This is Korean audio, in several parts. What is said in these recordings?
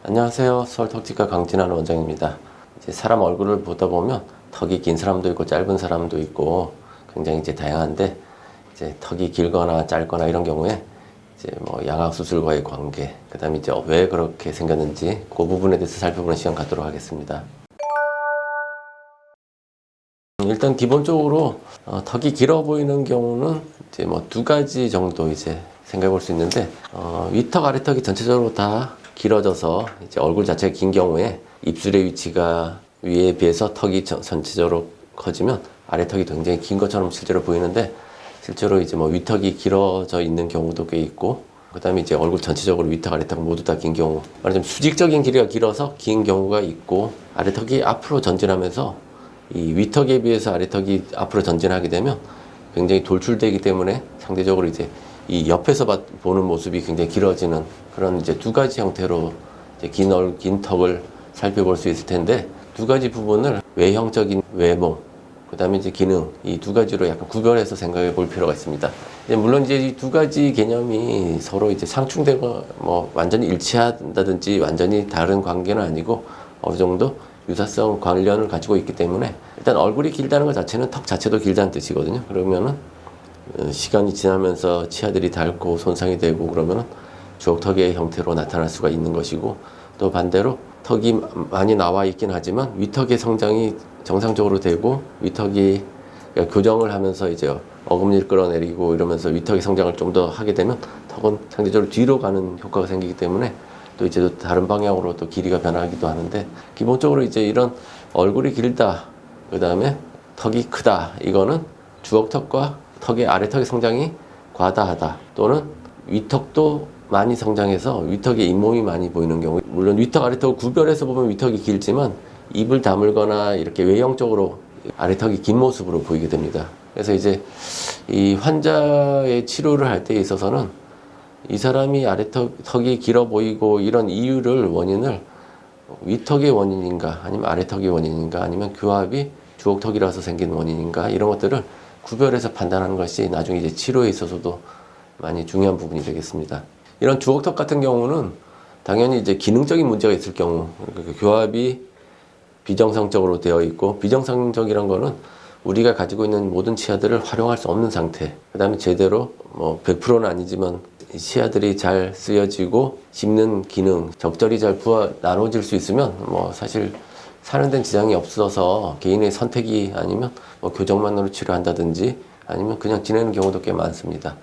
안녕하세요. 서울턱지과 강진환 원장입니다. 이제 사람 얼굴을 보다 보면 턱이 긴 사람도 있고 짧은 사람도 있고 굉장히 이제 다양한데, 이제 턱이 길거나 짧거나 이런 경우에 이제 뭐 양악 수술과의 관계, 그다음에 이제 왜 그렇게 생겼는지 그 부분에 대해서 살펴보는 시간 갖도록 하겠습니다. 일단 기본적으로 턱이 길어 보이는 경우는 이제 뭐 두 가지 정도 이제 생각해 볼 수 있는데, 위턱 아래턱이 전체적으로 다 길어져서 이제 얼굴 자체가 긴 경우에 입술의 위치가 위에 비해서 턱이 전체적으로 커지면 아래턱이 굉장히 긴 것처럼 실제로 보이는데, 실제로 이제 뭐 위턱이 길어져 있는 경우도 꽤 있고, 그 다음에 이제 얼굴 전체적으로 위턱 아래턱 모두 다 긴 경우, 말하자면 수직적인 길이가 길어서 긴 경우가 있고, 아래턱이 앞으로 전진하면서 이 위턱에 비해서 아래턱이 앞으로 전진하게 되면 굉장히 돌출되기 때문에 상대적으로 이제 이 옆에서 보는 모습이 굉장히 길어지는 그런 이제 두 가지 형태로 이제 긴 턱을 살펴볼 수 있을 텐데, 두 가지 부분을 외형적인 외모, 그 다음에 이제 기능, 이 두 가지로 약간 구별해서 생각해 볼 필요가 있습니다. 물론 이제 이 두 가지 개념이 서로 이제 상충되고 뭐 완전히 일치한다든지 완전히 다른 관계는 아니고 어느 정도 유사성 관련을 가지고 있기 때문에, 일단 얼굴이 길다는 것 자체는 턱 자체도 길다는 뜻이거든요. 그러면은 시간이 지나면서 치아들이 닳고 손상이 되고 그러면은 주걱턱의 형태로 나타날 수가 있는 것이고, 또 반대로 턱이 많이 나와 있긴 하지만 위턱의 성장이 정상적으로 되고 위턱이 교정을 하면서 이제 어금니를 끌어내리고 이러면서 위턱의 성장을 좀 더 하게 되면 턱은 상대적으로 뒤로 가는 효과가 생기기 때문에 또 이제 또 다른 방향으로 또 길이가 변하기도 하는데, 기본적으로 이제 이런 얼굴이 길다, 그 다음에 턱이 크다, 이거는 주걱턱과 턱의 아래턱의 성장이 과다하다, 또는 위턱도 많이 성장해서 위턱의 잇몸이 많이 보이는 경우, 물론 위턱 아래턱을 구별해서 보면 위턱이 길지만 입을 다물거나 이렇게 외형적으로 아래턱이 긴 모습으로 보이게 됩니다. 그래서 이제 이 환자의 치료를 할 때 있어서는 이 사람이 아래턱이 길어 보이고 이런 이유를, 원인을 위턱의 원인인가 아니면 아래턱의 원인인가 아니면 교합이 주걱턱이라서 생긴 원인인가, 이런 것들을 구별해서 판단하는 것이 나중에 이제 치료에 있어서도 많이 중요한 부분이 되겠습니다. 이런 주걱턱 같은 경우는 당연히 이제 기능적인 문제가 있을 경우, 그러니까 교합이 비정상적으로 되어 있고, 비정상적이란 거는 우리가 가지고 있는 모든 치아들을 활용할 수 없는 상태, 그 다음에 제대로 뭐 100%는 아니지만 치아들이 잘 쓰여지고 씹는 기능 적절히 잘 나눠질 수 있으면 뭐 사실 사는 데는 지장이 없어서 개인의 선택이 아니면 뭐 교정만으로 치료한다든지 아니면 그냥 지내는 경우도 꽤 많습니다.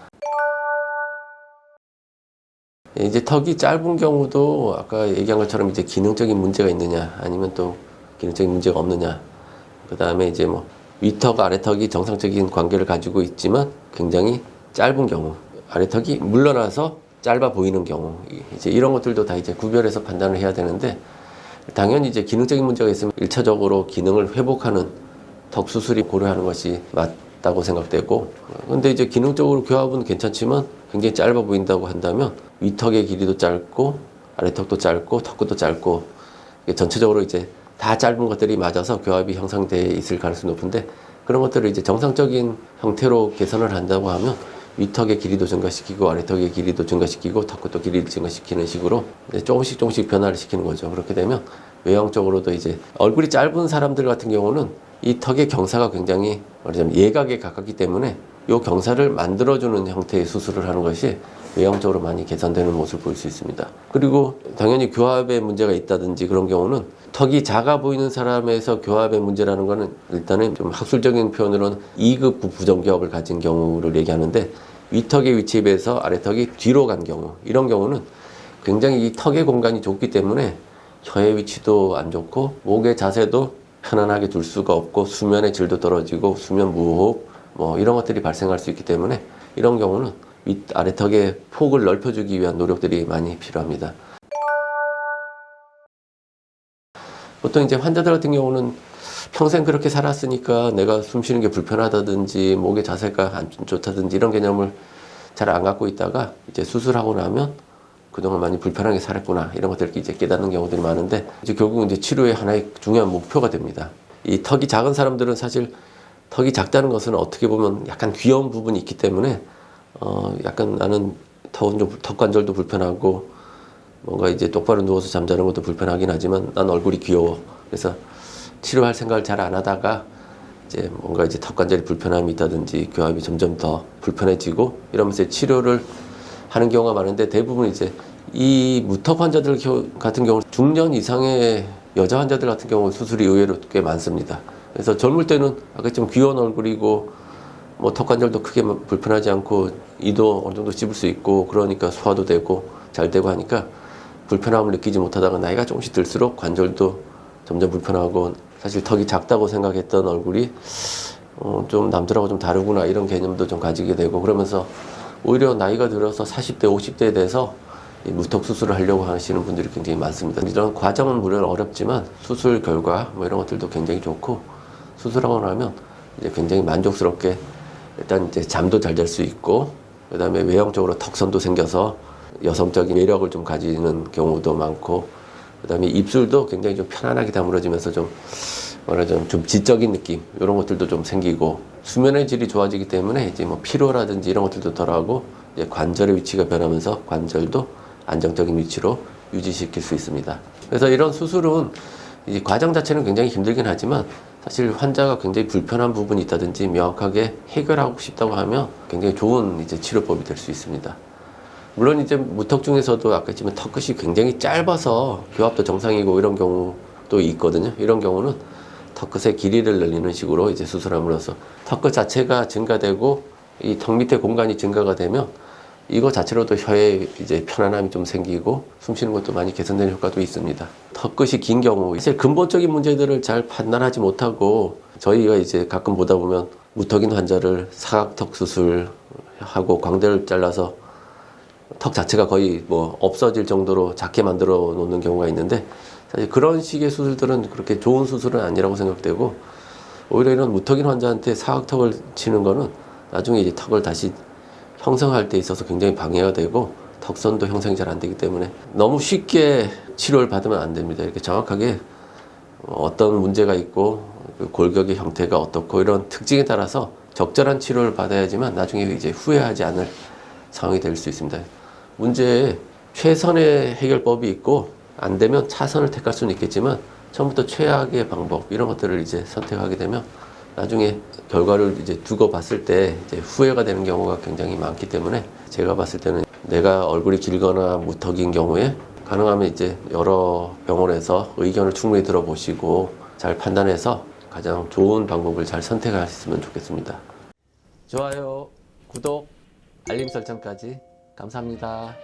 이제 턱이 짧은 경우도 아까 얘기한 것처럼 이제 기능적인 문제가 있느냐 아니면 또 기능적인 문제가 없느냐, 그 다음에 이제 뭐 위턱 아래턱이 정상적인 관계를 가지고 있지만 굉장히 짧은 경우, 아래턱이 물러나서 짧아 보이는 경우, 이제 이런 것들도 다 이제 구별해서 판단을 해야 되는데, 당연히 이제 기능적인 문제가 있으면 1차적으로 기능을 회복하는 턱 수술이 고려하는 것이 맞다고 생각되고, 근데 이제 기능적으로 교합은 괜찮지만 굉장히 짧아 보인다고 한다면 위턱의 길이도 짧고 아래턱도 짧고 턱끝도 짧고 전체적으로 이제 다 짧은 것들이 맞아서 교합이 형성되어 있을 가능성이 높은데, 그런 것들을 이제 정상적인 형태로 개선을 한다고 하면 위턱의 길이도 증가시키고 아래턱의 길이도 증가시키고 턱끝도 길이를 증가시키는 식으로 조금씩 변화를 시키는 거죠. 그렇게 되면 외형적으로도 이제 얼굴이 짧은 사람들 같은 경우는 이 턱의 경사가 굉장히 말하자면 예각에 가깝기 때문에 이 경사를 만들어주는 형태의 수술을 하는 것이 외형적으로 많이 개선되는 모습을 볼 수 있습니다. 그리고 당연히 교합에 문제가 있다든지 그런 경우는, 턱이 작아 보이는 사람에서 교합의 문제라는 거는 일단은 좀 학술적인 표현으로는 2급 부정교합을 가진 경우를 얘기하는데, 위턱의 위치에 비해서 아래턱이 뒤로 간 경우, 이런 경우는 굉장히 이 턱의 공간이 좁기 때문에 혀의 위치도 안 좋고 목의 자세도 편안하게 둘 수가 없고 수면의 질도 떨어지고 수면 무호흡 뭐 이런 것들이 발생할 수 있기 때문에, 이런 경우는 아래턱의 폭을 넓혀주기 위한 노력들이 많이 필요합니다. 보통 이제 환자들 같은 경우는 평생 그렇게 살았으니까 내가 숨 쉬는 게 불편하다든지 목의 자세가 안 좋다든지 이런 개념을 잘 안 갖고 있다가 이제 수술하고 나면 그동안 많이 불편하게 살았구나, 이런 것들을 이제 깨닫는 경우들이 많은데, 이제 결국 이제 치료의 하나의 중요한 목표가 됩니다. 이 턱이 작은 사람들은 사실 턱이 작다는 것은 어떻게 보면 약간 귀여운 부분이 있기 때문에 약간 나는 턱 관절도 불편하고 뭔가 이제 똑바로 누워서 잠자는 것도 불편하긴 하지만 난 얼굴이 귀여워. 그래서 치료할 생각을 잘 안 하다가 이제 뭔가 이제 턱 관절이 불편함이 있다든지 교합이 점점 더 불편해지고 이러면서 치료를 하는 경우가 많은데, 대부분 이제 이 무턱 환자들 같은 경우 중년 이상의 여자 환자들 같은 경우 수술이 의외로 꽤 많습니다. 그래서 젊을 때는 아까 좀 귀여운 얼굴이고 뭐 턱 관절도 크게 불편하지 않고 이도 어느 정도 씹을 수 있고 그러니까 소화도 되고 잘 되고 하니까 불편함을 느끼지 못하다가 나이가 조금씩 들수록 관절도 점점 불편하고, 사실 턱이 작다고 생각했던 얼굴이 좀 남들하고 좀 다르구나 이런 개념도 좀 가지게 되고, 그러면서 오히려 나이가 들어서 40대, 50대에 돼서 이 무턱 수술을 하려고 하시는 분들이 굉장히 많습니다. 이런 과정은 물론 어렵지만 수술 결과 뭐 이런 것들도 굉장히 좋고, 수술하고 나면 이제 굉장히 만족스럽게 일단 이제 잠도 잘 잘 수 있고, 그 다음에 외형적으로 턱선도 생겨서 여성적인 매력을 좀 가지는 경우도 많고, 그 다음에 입술도 굉장히 좀 편안하게 다물어지면서 좀 뭐라좀 지적인 느낌 이런 것들도 좀 생기고, 수면의 질이 좋아지기 때문에 이제 뭐 피로라든지 이런 것들도 덜하고, 이제 관절의 위치가 변하면서 관절도 안정적인 위치로 유지시킬 수 있습니다. 그래서 이런 수술은 이 과정 자체는 굉장히 힘들긴 하지만 사실 환자가 굉장히 불편한 부분이 있다든지 명확하게 해결하고 싶다고 하면 굉장히 좋은 이제 치료법이 될 수 있습니다. 물론 이제 무턱 중에서도 아까 했지만 턱끝이 굉장히 짧아서 교합도 정상이고 이런 경우도 있거든요. 이런 경우는 턱끝의 길이를 늘리는 식으로 이제 수술함으로써 턱끝 자체가 증가되고 이 턱 밑에 공간이 증가가 되면 이거 자체로도 혀에 이제 편안함이 좀 생기고 숨 쉬는 것도 많이 개선되는 효과도 있습니다. 턱끝이 긴 경우, 이제 근본적인 문제들을 잘 판단하지 못하고 저희가 이제 가끔 보다 보면 무턱인 환자를 사각턱 수술하고 광대를 잘라서 턱 자체가 거의 뭐 없어질 정도로 작게 만들어 놓는 경우가 있는데, 사실 그런 식의 수술들은 그렇게 좋은 수술은 아니라고 생각되고, 오히려 이런 무턱인 환자한테 사각턱을 치는 거는 나중에 이제 턱을 다시 형성할 때 있어서 굉장히 방해가 되고 턱선도 형성이 잘 안 되기 때문에 너무 쉽게 치료를 받으면 안 됩니다. 이렇게 정확하게 어떤 문제가 있고 골격의 형태가 어떻고 이런 특징에 따라서 적절한 치료를 받아야지만 나중에 이제 후회하지 않을 상황이 될 수 있습니다. 문제에 최선의 해결법이 있고 안 되면 차선을 택할 수는 있겠지만 처음부터 최악의 방법 이런 것들을 이제 선택하게 되면 나중에 결과를 이제 두고 봤을 때 이제 후회가 되는 경우가 굉장히 많기 때문에, 제가 봤을 때는 내가 얼굴이 길거나 무턱인 경우에 가능하면 이제 여러 병원에서 의견을 충분히 들어보시고 잘 판단해서 가장 좋은 방법을 잘 선택하셨으면 좋겠습니다. 좋아요, 구독, 알림 설정까지 감사합니다.